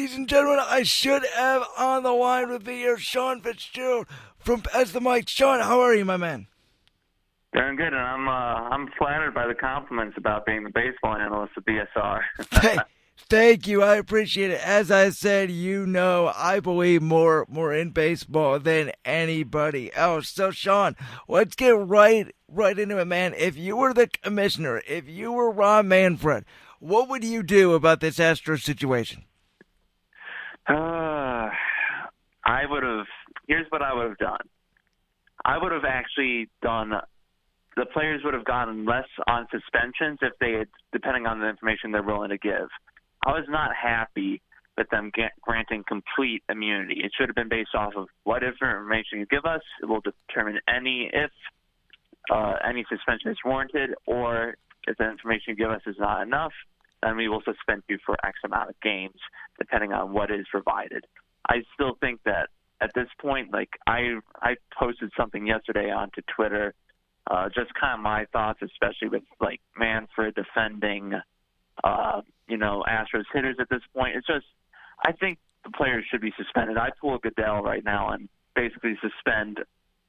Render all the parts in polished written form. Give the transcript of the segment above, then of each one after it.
ladies and gentlemen, I should have on the line with me here Sean Fitzgerald from Pass the Mic. Sean, how are you, my man? Doing good, and I'm flattered by the compliments about being the baseball analyst at BSR. Thank you. I appreciate it. As I said, I believe more in baseball than anybody else. So, Sean, let's get right into it, man. If you were the commissioner, if you were Ron Manfred, what would you do about this Astros situation? Here's what I would have done. I would have actually done. The players would have gotten less on suspensions if they had, depending on the information they're willing to give. I was not happy with them granting complete immunity. It should have been based off of what information you give us. It will determine if any suspension is warranted, or if the information you give us is not enough, then we will suspend you for X amount of games, depending on what is provided. I still think that at this point, like I posted something yesterday onto Twitter, just kind of my thoughts, especially with like Manfred defending, Astros hitters at this point. It's just, I think the players should be suspended. I pull Goodell right now and basically suspend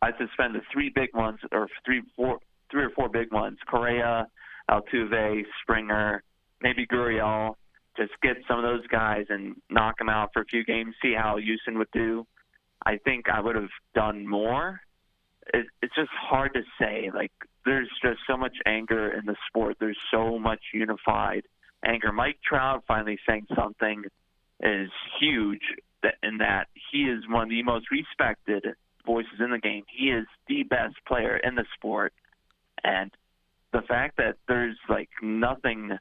the three big ones, or three or four big ones: Correa, Altuve, Springer, maybe Gurriel. Just get some of those guys and knock them out for a few games, see how Houston would do. I think I would have done more. It's just hard to say. Like, there's just so much anger in the sport. There's so much unified anger. Mike Trout finally saying something is huge, in that he is one of the most respected voices in the game. He is the best player in the sport. And the fact that there's like nothing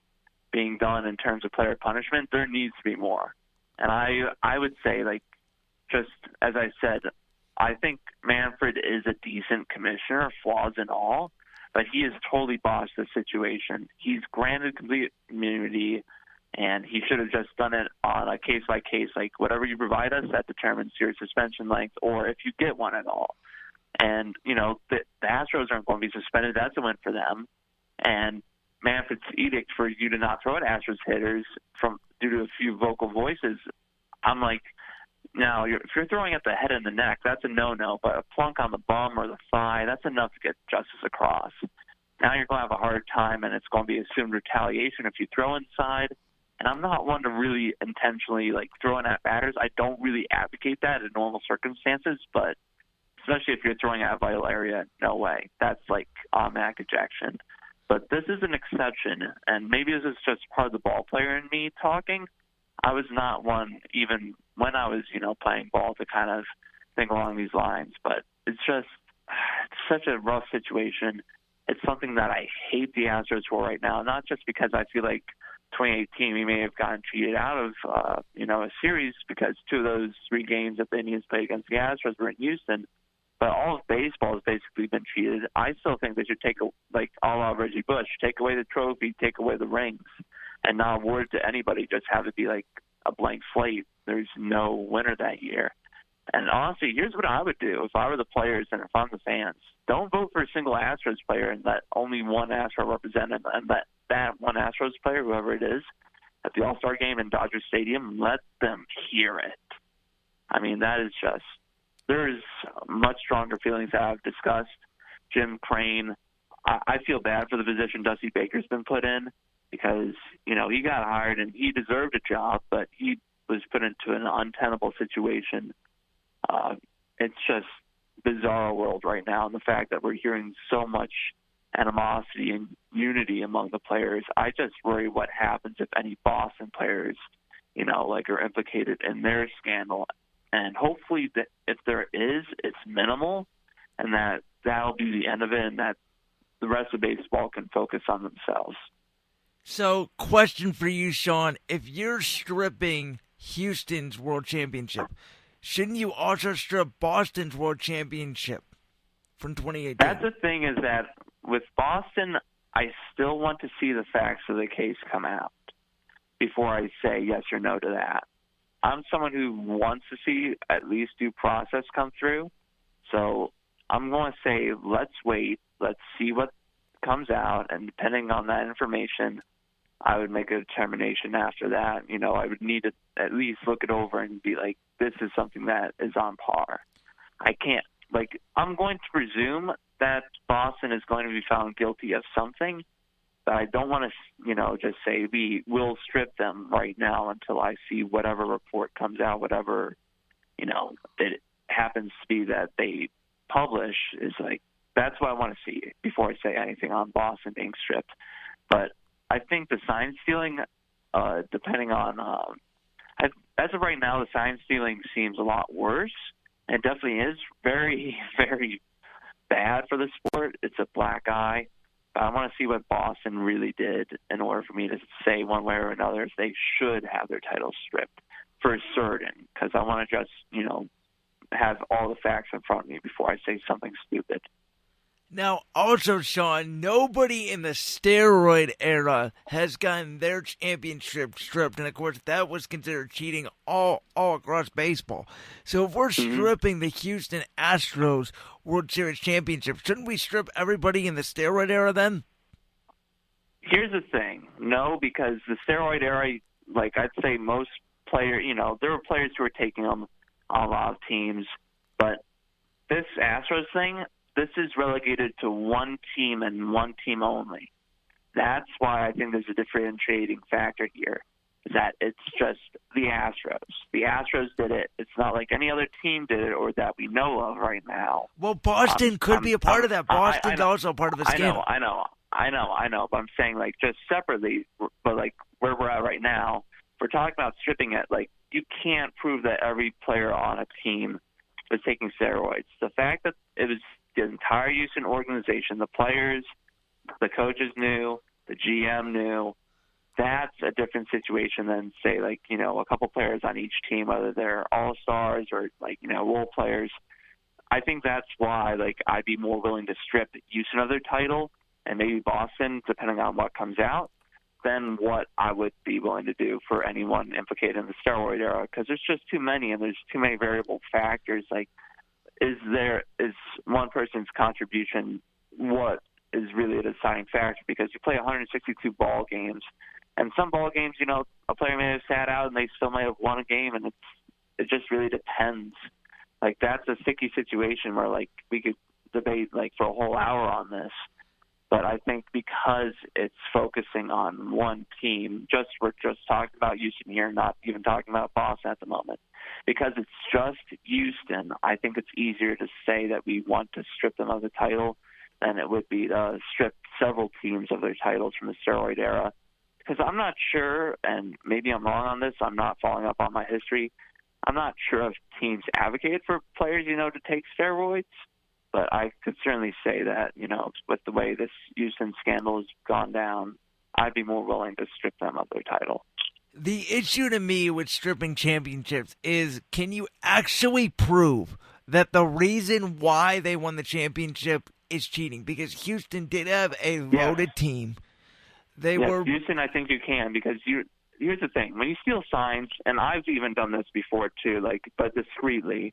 being done in terms of player punishment, there needs to be more. And I would say, like, just as I said, I think Manfred is a decent commissioner, flaws and all, but he has totally bossed the situation. He's granted complete immunity, and he should have just done it on a case-by-case, like whatever you provide us, that determines your suspension length, or if you get one at all. And, the Astros aren't going to be suspended. That's a win for them. And Manfred's edict for you to not throw at Astros hitters due to a few vocal voices, I'm like, now, if you're throwing at the head and the neck, that's a no-no. But a plunk on the bum or the thigh, that's enough to get justice across. Now you're going to have a hard time, and it's going to be assumed retaliation if you throw inside. And I'm not one to really intentionally, throwing at batters. I don't really advocate that in normal circumstances, but especially if you're throwing at a vital area, no way. That's automatic ejection. But this is an exception, and maybe this is just part of the ball player in me talking. I was not one, even when I was, playing ball, to kind of think along these lines. But it's such a rough situation. It's something that I hate the Astros for right now, not just because I feel like 2018 we may have gotten cheated out of, a series, because two of those three games that the Indians played against the Astros were in Houston. But all of baseball has basically been cheated. I still think they should take, a la Reggie Bush, take away the trophy, take away the rings, and not award it to anybody. Just have it be like a blank slate. There's no winner that year. And honestly, here's what I would do if I were the players and if I'm the fans. Don't vote for a single Astros player and let only one Astro represent him, and let that one Astros player, whoever it is, at the All-Star game in Dodger Stadium, let them hear it. I mean, that is just, there's much stronger feelings that I've discussed. Jim Crane, I feel bad for the position Dusty Baker's been put in, because, he got hired and he deserved a job, but he was put into an untenable situation. It's just bizarre world right now, and the fact that we're hearing so much animosity and unity among the players. I just worry what happens if any Boston players, are implicated in their scandal. And hopefully that if there is, it's minimal, and that'll be the end of it, and that the rest of baseball can focus on themselves. So, question for you, Sean. If you're stripping Houston's World Championship, shouldn't you also strip Boston's World Championship from 2018? That's the thing, is that with Boston, I still want to see the facts of the case come out before I say yes or no to that. I'm someone who wants to see at least due process come through. So I'm going to say, let's wait. Let's see what comes out. And depending on that information, I would make a determination after that. I would need to at least look it over and be like, this is something that is on par. I can't, I'm going to presume that Boston is going to be found guilty of something, but I don't want to, just say we will strip them right now until I see whatever report comes out, whatever, it happens to be that they publish is that's what I want to see before I say anything on Boston being stripped. But I think the sign stealing, depending on, as of right now, the sign stealing seems a lot worse. It definitely is very, very bad for the sport. It's a black eye. But I want to see what Boston really did in order for me to say one way or another if they should have their titles stripped for certain. Because I want to just, have all the facts in front of me before I say something stupid. Now, also, Sean, nobody in the steroid era has gotten their championship stripped, and of course, that was considered cheating all across baseball. So, if we're stripping the Houston Astros World Series championship, shouldn't we strip everybody in the steroid era then? Here's the thing, no, because the steroid era, I'd say most players, there were players who were taking them on a lot of teams, but this Astros thing, this is relegated to one team and one team only. That's why I think there's a differentiating factor here, is that it's just the Astros. The Astros did it. It's not like any other team did it or that we know of right now. Well, Boston could be a part of that. Boston's also a part of the scandal. I know. But I'm saying, just separately, but, where we're at right now, if we're talking about stripping it, you can't prove that every player on a team was taking steroids. The fact that it was the entire Houston organization, the players, the coaches knew, the GM knew. That's a different situation than, say, a couple players on each team, whether they're all-stars or, role players. I think that's why, I'd be more willing to strip Houston of their title and maybe Boston, depending on what comes out, than what I would be willing to do for anyone implicated in the steroid era, because there's just too many and there's too many variable factors. Is one person's contribution what is really a deciding factor? Because you play 162 ball games, and some ball games, a player may have sat out and they still might have won a game, and it just really depends. That's a sticky situation where we could debate for a whole hour on this. But I think because it's focusing on one team, we're just talking about Houston here, not even talking about Boston at the moment. Because it's just Houston, I think it's easier to say that we want to strip them of the title than it would be to strip several teams of their titles from the steroid era. Because I'm not sure, and maybe I'm wrong on this, I'm not following up on my history, I'm not sure if teams advocate for players, to take steroids. But I could certainly say that, with the way this Houston scandal has gone down, I'd be more willing to strip them of their title. The issue to me with stripping championships is, can you actually prove that the reason why they won the championship is cheating? Because Houston did have a loaded team. Houston, I think you can, because here's the thing. When you steal signs, and I've even done this before too, but discreetly,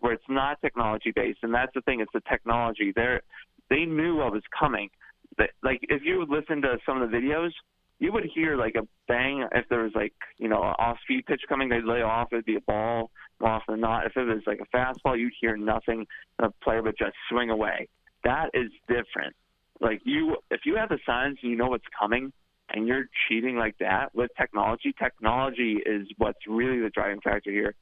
where it's not technology-based, and that's the thing, it's the technology. They knew what was coming. If you would listen to some of the videos, you would hear, a bang. If there was, an off-speed pitch coming, they'd lay off. It would be a ball more often than not. If it was, a fastball, you'd hear nothing. The player would just swing away. That is different. If you have the signs and you know what's coming, and you're cheating like that with technology is what's really the driving factor here.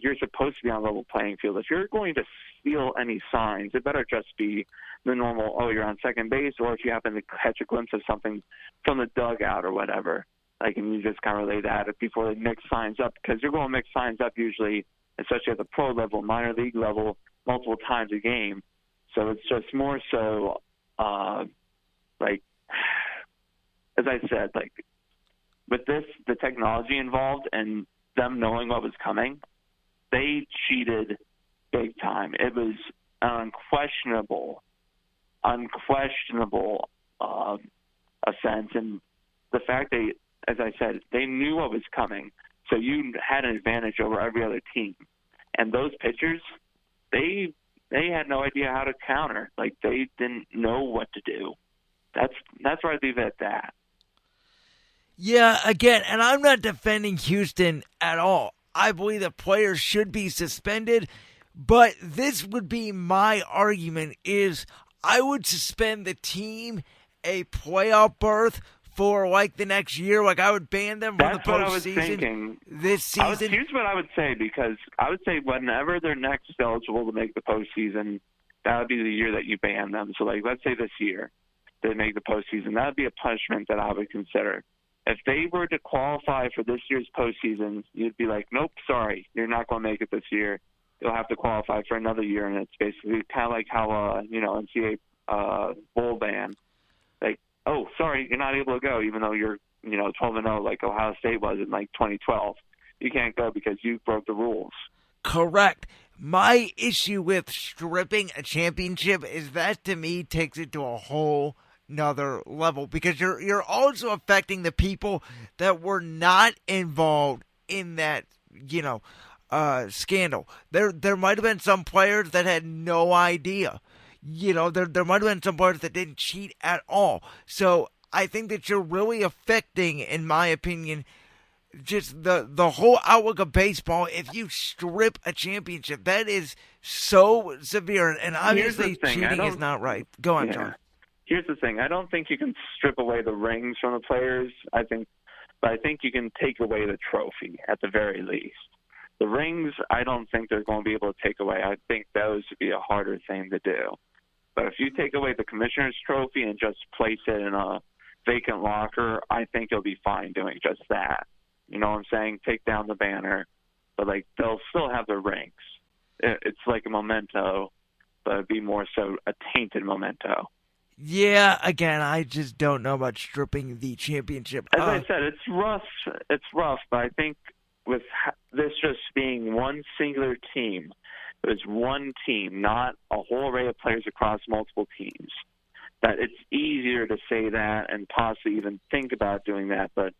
You're supposed to be on a level playing field. If you're going to steal any signs, it better just be the normal, you're on second base, or if you happen to catch a glimpse of something from the dugout or whatever. And you just kind of relay that before they mix signs up, because you're going to mix signs up usually, especially at the pro level, minor league level, multiple times a game. So it's just more so, as I said, with this, the technology involved and them knowing what was coming, they cheated big time. It was an unquestionable offense. And the fact that, as I said, they knew what was coming, so you had an advantage over every other team. And those pitchers, they had no idea how to counter. They didn't know what to do. That's where I leave it at that. Yeah, again, and I'm not defending Houston at all. I believe that players should be suspended, but this would be my argument is I would suspend the team a playoff berth for like the next year. Like I would ban them from the That's what I was postseason thinking. this season. Here's what I would say, because I would say whenever they're next eligible to make the postseason, that would be the year that you ban them. So, like, let's say this year they make the postseason. That would be a punishment that I would consider. If they were to qualify for this year's postseason, you'd be like, nope, sorry, you're not going to make it this year. You'll have to qualify for another year, and it's basically kind of like how, NCAA bowl ban. Like, oh, sorry, you're not able to go, even though you're, 12-0 like Ohio State was in, like, 2012. You can't go because you broke the rules. Correct. My issue with stripping a championship is that to me takes it to a whole another level because you're also affecting the people that were not involved in that scandal. There might have been some players that had no idea. There might have been some players that didn't cheat at all. So I think that you're really affecting, in my opinion, just the whole outlook of baseball. If you strip a championship, that is so severe, and obviously cheating is not right. Go on, John. Here's the thing. I don't think you can strip away the rings from the players. But I think you can take away the trophy at the very least. The rings, I don't think they're going to be able to take away. I think those would be a harder thing to do. But if you take away the commissioner's trophy and just place it in a vacant locker, I think you'll be fine doing just that. You know what I'm saying? Take down the banner, but they'll still have their rings. It's like a memento, but it'd be more so a tainted memento. Yeah, again, I just don't know about stripping the championship. As I said, it's rough. It's rough, but I think with this just being one singular team, it was one team, not a whole array of players across multiple teams, that it's easier to say that and possibly even think about doing that. But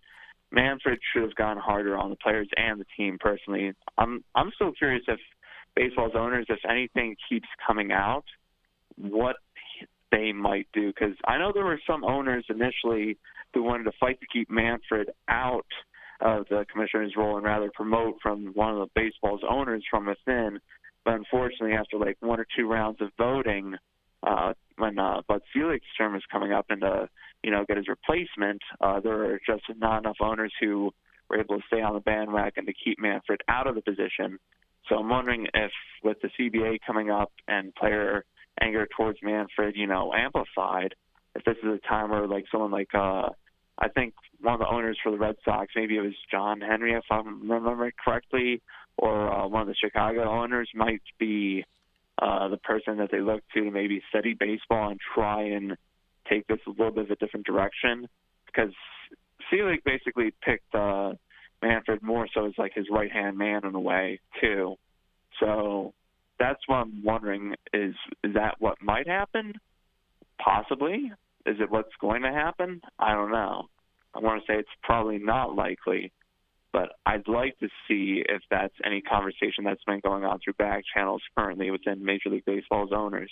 Manfred should have gone harder on the players and the team personally. I'm still curious if baseball's owners, if anything keeps coming out, what they might do, because I know there were some owners initially who wanted to fight to keep Manfred out of the commissioner's role and rather promote from one of the baseball's owners from within. But unfortunately, after one or two rounds of voting, when Bud Selig's term was coming up and to get his replacement, there were just not enough owners who were able to stay on the bandwagon to keep Manfred out of the position. So I'm wondering if with the CBA coming up and player anger towards Manfred, amplified, if this is a time where someone I think one of the owners for the Red Sox, maybe it was John Henry, if I remember correctly, or one of the Chicago owners might be the person that they look to maybe study baseball and try and take this a little bit of a different direction, because Selig basically picked Manfred more so as his right-hand man in a way too. So that's what I'm wondering, is that what might happen? Possibly. Is it what's going to happen? I don't know. I want to say it's probably not likely, but I'd like to see if that's any conversation that's been going on through back channels currently within Major League Baseball's owners.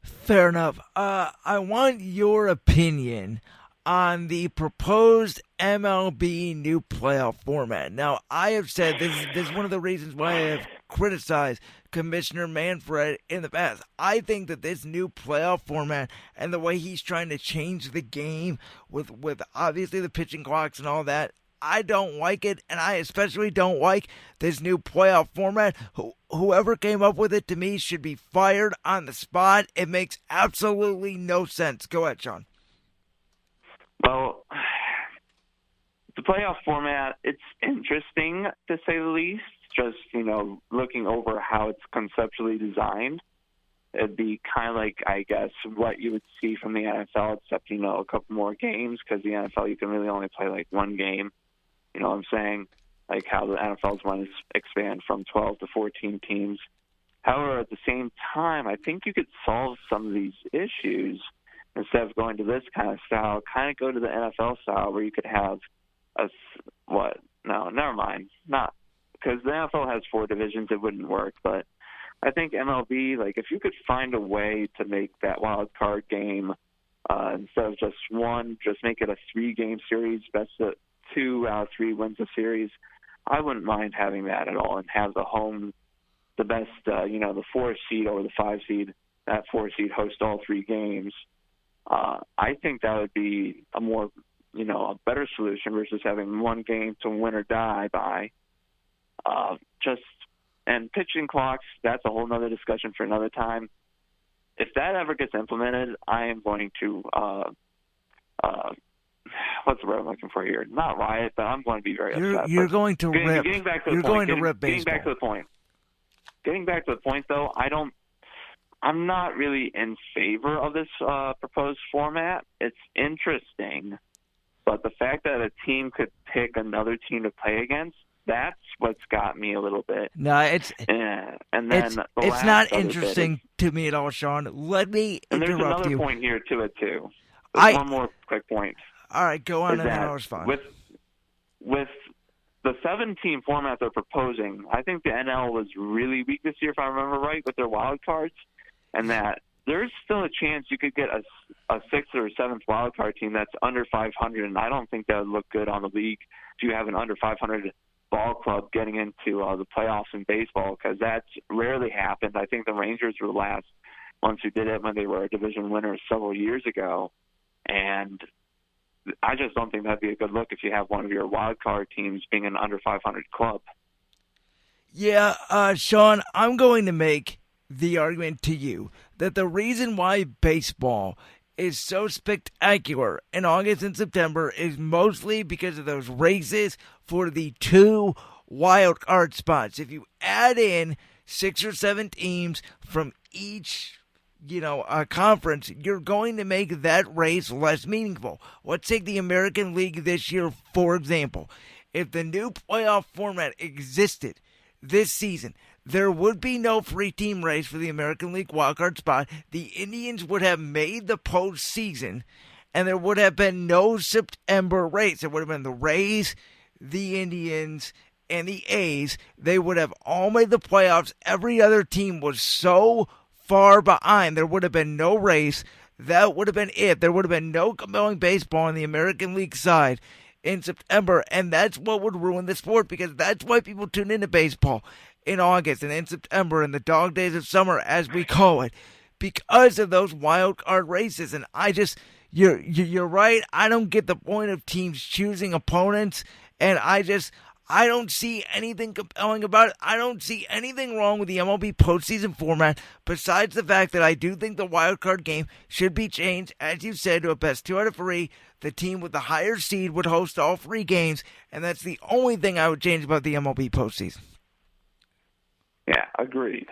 Fair enough. I want your opinion on the proposed MLB new playoff format. Now, I have said this is one of the reasons why I have criticized Commissioner Manfred in the past. I think that this new playoff format and the way he's trying to change the game with obviously the pitching clocks and all that, I don't like it, and I especially don't like this new playoff format. Whoever came up with it, to me, should be fired on the spot. It makes absolutely no sense. Go ahead, Sean. Well, the playoff format, it's interesting to say the least. Just, looking over how it's conceptually designed, it'd be kind of like, I guess, what you would see from the NFL, except, a couple more games, because the NFL, you can really only play one game. You know what I'm saying? Like how the NFL's want to expand from 12 to 14 teams. However, at the same time, I think you could solve some of these issues instead of going to this kind of style, kind of go to the NFL style where you could have No, never mind. Not. Because the NFL has 4 divisions, it wouldn't work. But I think MLB, if you could find a way to make that wild card game Instead of just one, just make it a 3-game series, best of 2 out of 3 wins a series. I wouldn't mind having that at all and have the best, the 4 seed over the 5 seed, that 4 seed host all 3 games. I think that would be a more, a better solution versus having one game to win or die by. And pitching clocks, that's a whole nother discussion for another time. If that ever gets implemented, I am going to, what's the word I'm looking for here? Not riot, but I'm going to be very upset. You're going to rip. Getting back to the you're point, going to rip baseball. Getting back to the point, though, I'm not really in favor of this proposed format. It's interesting, but the fact that a team could pick another team to play against, that's what's got me a little bit. No, it's not interesting to me at all, Sean. Let me interrupt you. And there's another point here to it too. There's one more quick point. All right, go on, and then I'll respond. With the 7-team format they're proposing, I think the NL was really weak this year, if I remember right, with their wild cards, and that there's still a chance you could get a 6th or 7th wild card team that's under 500, and I don't think that would look good on the league if you have an under 500 ball club getting into the playoffs in baseball, because that's rarely happened. I think the Rangers were the last ones who did it when they were a division winner several years ago, and I just don't think that'd be a good look if you have one of your wild card teams being an under 500 club. Yeah, Sean, I'm going to make the argument to you that the reason why baseball is so spectacular in August and September is mostly because of those races for the 2 wild card spots. If you add in 6 or 7 teams from each conference, you're going to make that race less meaningful. Let's take the American League this year, for example. If the new playoff format existed this season, there would be no free team race for the American League wildcard spot. The Indians would have made the postseason, and there would have been no September race. It would have been the Rays, the Indians, and the A's. They would have all made the playoffs. Every other team was so far behind. There would have been no race. That would have been it. There would have been no compelling baseball on the American League side in September, and that's what would ruin the sport, because that's why people tune into baseball in August and in September, and the dog days of summer, as we call it, because of those wild card races. And you're right. I don't get the point of teams choosing opponents, and I don't see anything compelling about it. I don't see anything wrong with the MLB postseason format, besides the fact that I do think the wild card game should be changed, as you said, to a best 2 out of 3. The team with the higher seed would host all 3 games, and that's the only thing I would change about the MLB postseason. Yeah, agreed.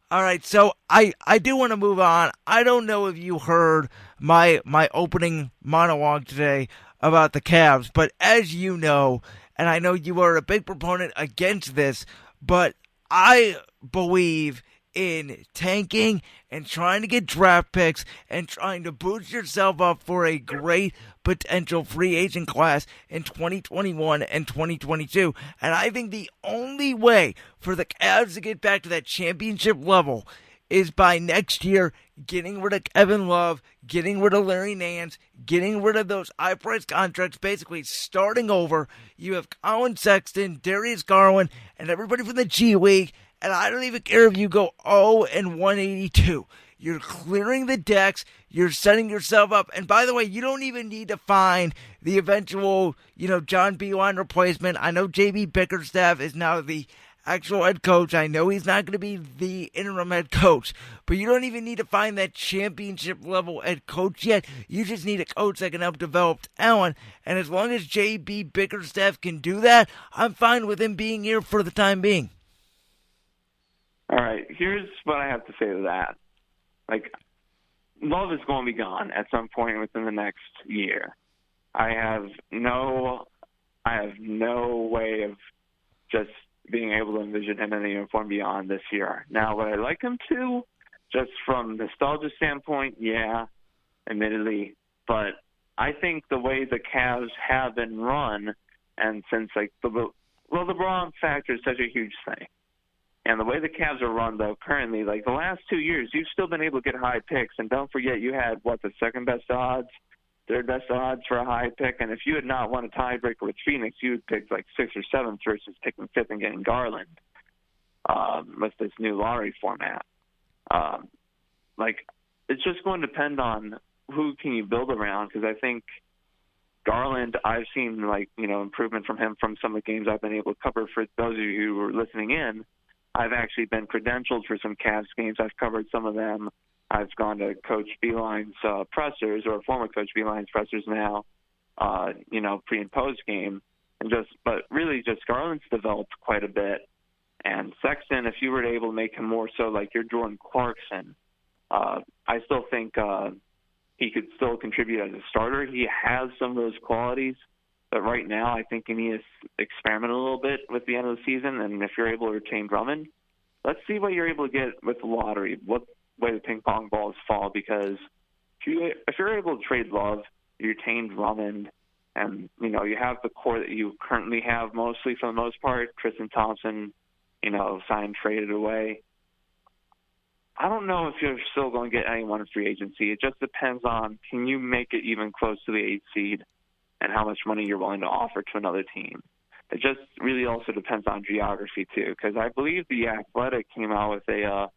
All right, so I do want to move on. I don't know if you heard my opening monologue today about the Cavs, but as you know, and I know you are a big proponent against this, but I believe in tanking and trying to get draft picks and trying to boost yourself up for a great potential free agent class in 2021 and 2022. And I think the only way for the Cavs to get back to that championship level is by next year getting rid of Kevin Love, getting rid of Larry Nance, getting rid of those high-priced contracts, basically starting over. You have Colin Sexton, Darius Garland, and everybody from the G League, and I don't even care if you go 0-182. You're clearing the decks. You're setting yourself up. And by the way, you don't even need to find the eventual, John Beilein replacement. I know J.B. Bickerstaff is now the actual head coach. I know he's not going to be the interim head coach, but you don't even need to find that championship level head coach yet. You just need a coach that can help develop talent. And as long as J.B. Bickerstaff can do that, I'm fine with him being here for the time being. All right, here's what I have to say to that. Love is going to be gone at some point within the next year. I have no way of just being able to envision him in the uniform beyond this year. Now, would I like him to? Just from nostalgia standpoint, yeah, admittedly. But I think the way the Cavs have been run, and since the LeBron factor is such a huge thing, And the way the Cavs are run, though, currently, like the last 2 years, you've still been able to get high picks. And don't forget, you had, the second best odds, third best odds for a high pick. And if you had not won a tiebreaker with Phoenix, you would pick like 6th or 7th versus picking 5th and getting Garland with this new lottery format. It's just going to depend on who can you build around, because I think Garland, I've seen improvement from him from some of the games I've been able to cover. For those of you who are listening in, I've actually been credentialed for some Cavs games. I've covered some of them. I've gone to Coach Beeline's pressers, or former Coach Beeline's pressers now, pre and post game, but really just Garland's developed quite a bit. And Sexton, if you were able to make him more so like your Jordan Clarkson, I still think he could still contribute as a starter. He has some of those qualities, but right now I think he needs to experiment a little bit with the end of the season. And if you're able to retain Drummond, let's see what you're able to get with the lottery, what way the ping pong balls fall. Because if you're able to trade Love, you retain Drummond, and you have the core that you currently have mostly for the most part. Tristan Thompson, signed, traded away. I don't know if you're still going to get anyone in free agency. It just depends on, can you make it even close to the 8th seed, and how much money you're willing to offer to another team. It just really also depends on geography too, because I believe The Athletic came out with a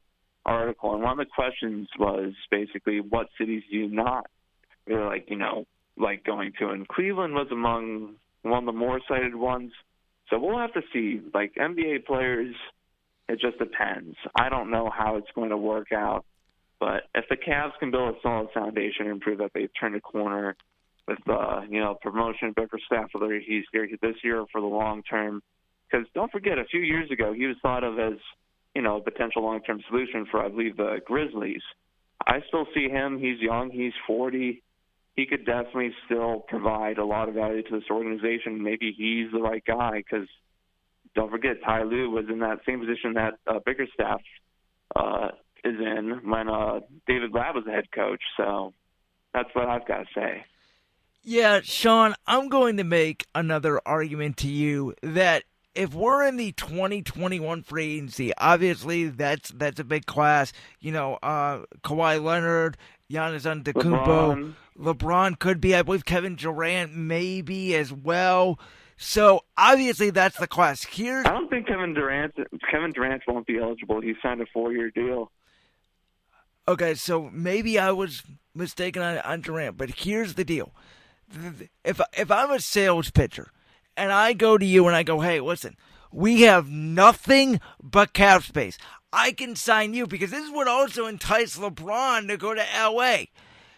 article, and one of the questions was basically, what cities do you not really like going to? And Cleveland was among one of the more cited ones. So we'll have to see. Like NBA players, it just depends. I don't know how it's going to work out, but if the Cavs can build a solid foundation and prove that they've turned a corner with promotion of Bickerstaff, whether he's here this year or for the long term, because don't forget, a few years ago he was thought of as a potential long-term solution for, I believe, the Grizzlies. I still see him. He's young. He's 40. He could definitely still provide a lot of value to this organization. Maybe he's the right guy, because don't forget, Ty Lue was in that same position that Bickerstaff is in when David Ladd was the head coach. So that's what I've got to say. Yeah, Sean, I'm going to make another argument to you that if we're in the 2021 free agency, obviously that's a big class. Kawhi Leonard, Giannis Antetokounmpo, LeBron could be. I believe Kevin Durant maybe as well. So obviously that's the class. I don't think Kevin Durant won't be eligible. He signed a 4-year deal. Okay, so maybe I was mistaken on Durant, but here's the deal. If I'm a sales pitcher and I go to you and I go, hey, listen, we have nothing but cap space, I can sign you, because this is what also enticed LeBron to go to L.A.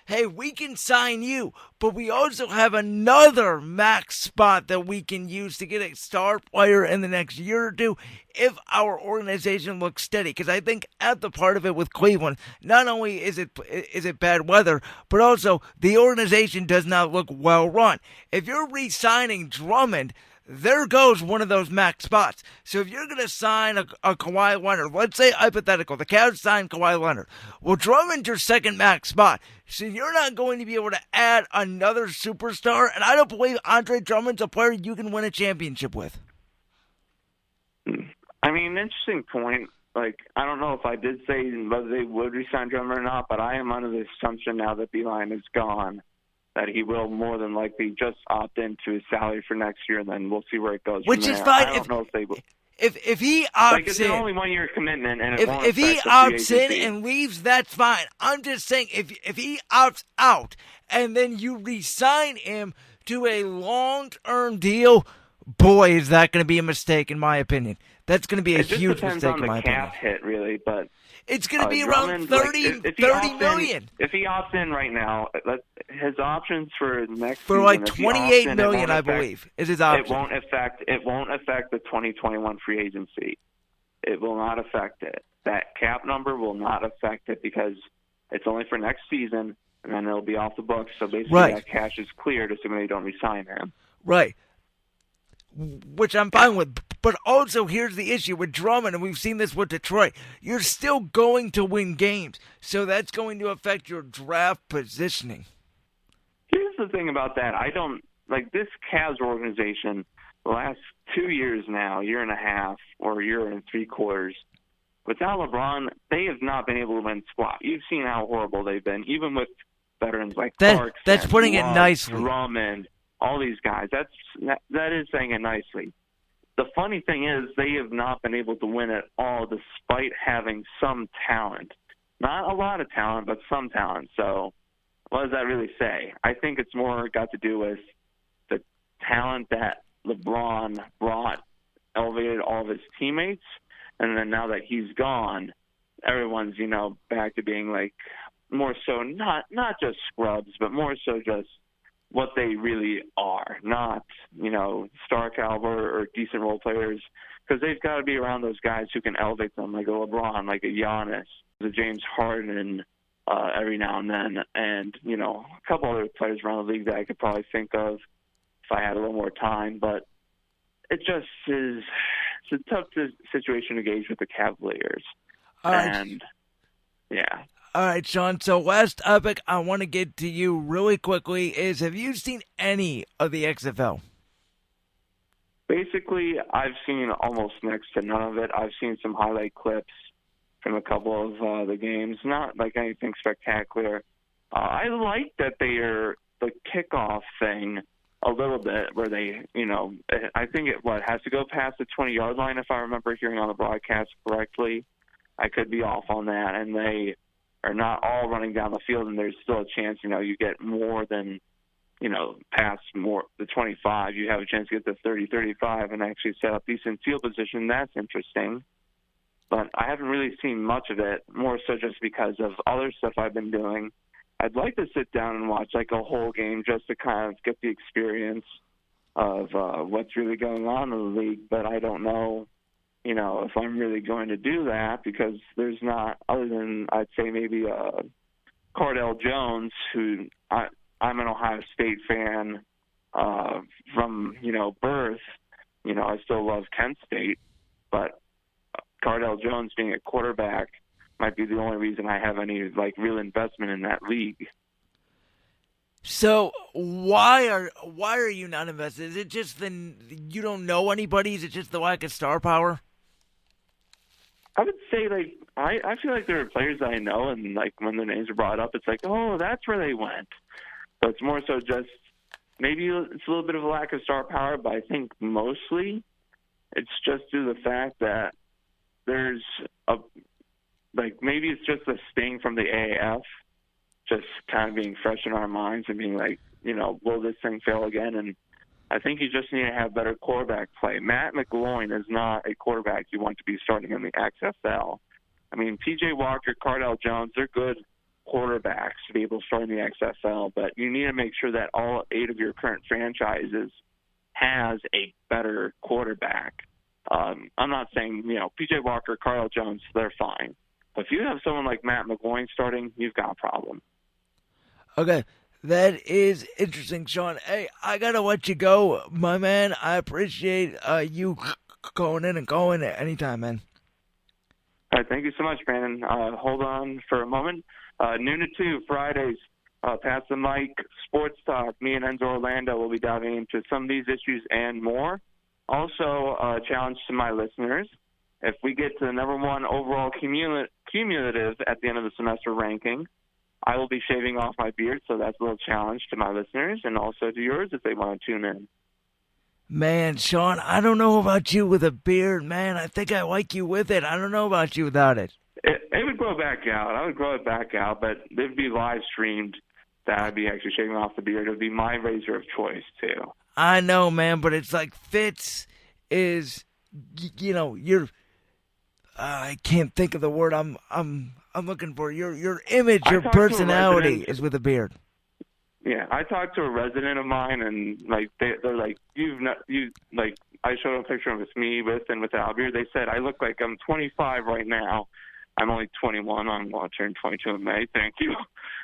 Hey, we can sign you, but we also have another max spot that we can use to get a star player in the next year or two if our organization looks steady. Because I think at the part of it with Cleveland, not only is it bad weather, but also the organization does not look well run. If you're re-signing Drummond, there goes one of those max spots. So if you're going to sign a Kawhi Leonard, let's say hypothetical, the Cavs sign Kawhi Leonard. Well, Drummond's your second max spot. So you're not going to be able to add another superstar. And I don't believe Andre Drummond's a player you can win a championship with. I mean, interesting point. I don't know if I did say whether they would re-sign Drummond or not, but I am under the assumption now that Beeline is gone, that he will more than likely just opt into his salary for next year, and then we'll see where it goes. Which from is there. fine. I don't know if they will. If he opts it's in, only 1 year commitment, and if he opts in and leaves, that's fine. I'm just saying, if he opts out and then you re-sign him to a long-term deal, boy, is that going to be a mistake, in my opinion. That's going to be a huge mistake, in my opinion. It depends on the cap hit, really, but it's going to be around 30 million. If he opts in right now, his options for next for season, like $28 million, I believe, is his option. It won't affect the 2021 free agency. It will not affect it. That cap number will not affect it, because it's only for next season, and then it'll be off the books. So basically, that cash is cleared, assuming they don't re-sign him. Right. Which I'm fine with. But also, here's the issue with Drummond, and we've seen this with Detroit. You're still going to win games, so that's going to affect your draft positioning. Here's the thing about that. I don't like this Cavs organization. The last 2 years now, year and a half or year and 3/4, without LeBron, they have not been able to win squat. You've seen how horrible they've been, even with veterans like Clarkson, that's putting Love, it nicely. Drummond, all these guys. That is saying it nicely. The funny thing is they have not been able to win at all despite having some talent. Not a lot of talent, but some talent. So what does that really say? I think it's more got to do with the talent that LeBron brought, elevated all of his teammates, and then now that he's gone, everyone's, back to being like more so not just scrubs, but more so just what they really are, not, star caliber or decent role players, because they've got to be around those guys who can elevate them, like a LeBron, like a Giannis, a James Harden, every now and then, and, a couple other players around the league that I could probably think of if I had a little more time, but it just is, it's a tough situation to gauge with the Cavaliers. All right. And, yeah. All right, Sean. So last topic I want to get to you really quickly is, have you seen any of the XFL? Basically, I've seen almost next to none of it. I've seen some highlight clips from a couple of the games, not like anything spectacular. I like that they are the kickoff thing a little bit, where they, I think it has to go past the 20-yard line if I remember hearing on the broadcast correctly. I could be off on that, and they are not all running down the field, and there's still a chance, you get more than, past more the 25. You have a chance to get to 30, 35 and actually set up decent field position. That's interesting. But I haven't really seen much of it, more so just because of other stuff I've been doing. I'd like to sit down and watch like a whole game just to kind of get the experience of what's really going on in the league, but I don't know, if I'm really going to do that, because there's not, other than I'd say maybe Cardell Jones, who I'm an Ohio State fan from, birth. I still love Kent State, but Cardell Jones being a quarterback might be the only reason I have any real investment in that league. So why are you not invested? Is it just you don't know anybody? Is it just the lack of star power? I would say I feel like there are players that I know, and when their names are brought up, it's oh, that's where they went. So it's more so just maybe it's a little bit of a lack of star power, but I think mostly it's just due to the fact that there's maybe it's just a sting from the AAF, just kind of being fresh in our minds and being will this thing fail again? And I think you just need to have better quarterback play. Matt McGloin is not a quarterback you want to be starting in the XFL. I mean, P.J. Walker, Cardell Jones, they're good quarterbacks to be able to start in the XFL, but you need to make sure that all 8 of your current franchises has a better quarterback. I'm not saying, P.J. Walker, Cardell Jones, they're fine. But if you have someone like Matt McGloin starting, you've got a problem. Okay, that is interesting, Sean. Hey, I got to let you go, my man. I appreciate you going in and going at any time, man. All right, thank you so much, Brandon. Hold on for a moment. Noon to 2, Fridays, Pass the Mic, Sports Talk. Me and Enzo Orlando will be diving into some of these issues and more. Also, a challenge to my listeners. If we get to the number 1 overall cumulative at the end of the semester ranking, I will be shaving off my beard, so that's a little challenge to my listeners and also to yours if they want to tune in. Man, Sean, I don't know about you with a beard, man. I think I like you with it. I don't know about you without it. It would grow back out. I would grow it back out, but it would be live streamed that I'd be actually shaving off the beard. It would be my razor of choice, too. I know, man, but it's Fitz is, you're... I can't think of the word I'm looking for. Your image, your personality is with a beard. Yeah, I talked to a resident of mine, and they're like, I showed them a picture of me with and without beard. They said I look like I'm 25 right now. I'm only 21. I'm going to turn 22 in May. Thank you.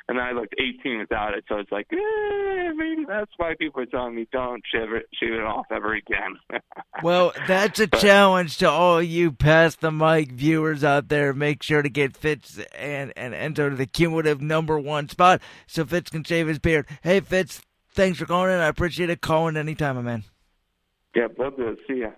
And I looked 18 without it, so it's maybe that's why people are telling me don't shave it off ever again. Well, that's a challenge to all you Pass the Mic viewers out there. Make sure to get Fitz and enter the cumulative number 1 spot so Fitz can shave his beard. Hey, Fitz, thanks for calling in. I appreciate it. Calling anytime, my man. Yeah, love to see ya.